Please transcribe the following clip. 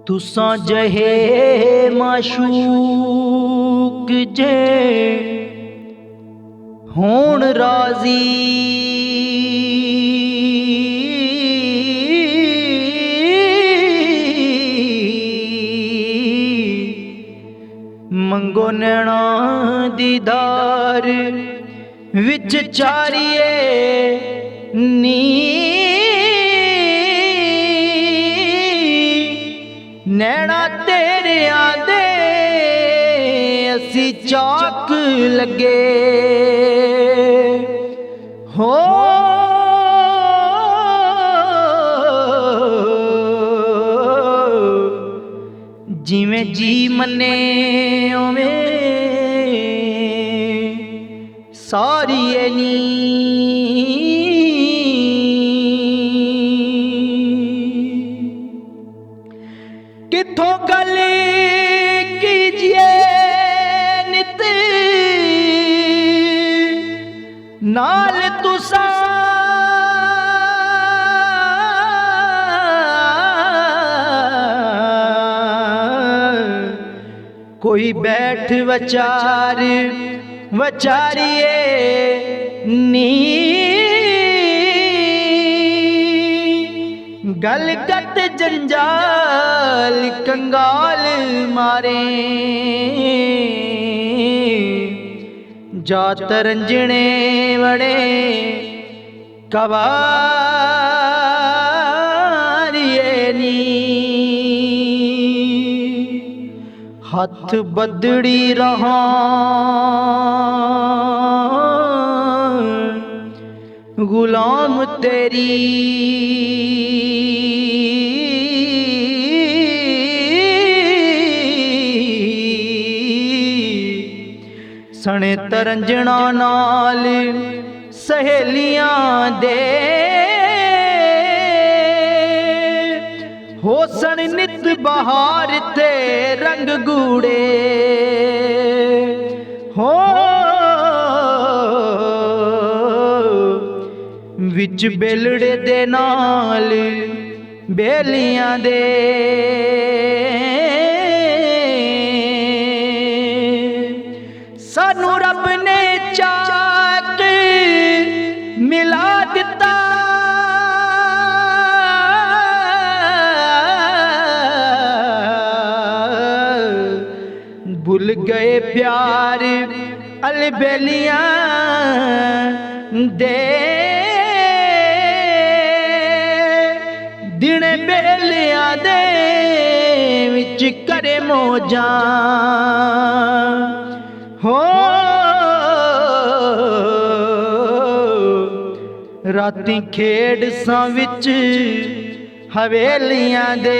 तुसां जहे माशूक जे होण राजी मंगो नैना दीदार विच चारिए नी नैना तेरे आदे असी चाक लगे हो जिवें जी मने उवें सारी नी किथों गल कीजिए नित नाल तुसा कोई बैठ वचार वचारिए नी गल कत जंजाल कंगाल मारे जात रंजने वड़े कवारिए नी हथ बदड़ी रहा गुलाम तेरी सने तरंजना नाल सहेलियां दे हो सन नित बहार ते रंग गूड़े हो विच बेलड़े दे नाल बेलियां दे सानू रब ने चाक मिला दिता भुल गए प्यार अलबेलियां दे दिन बेलियां दे विच करे मौजां हो राती खेड़ सां विच हवेलियां दे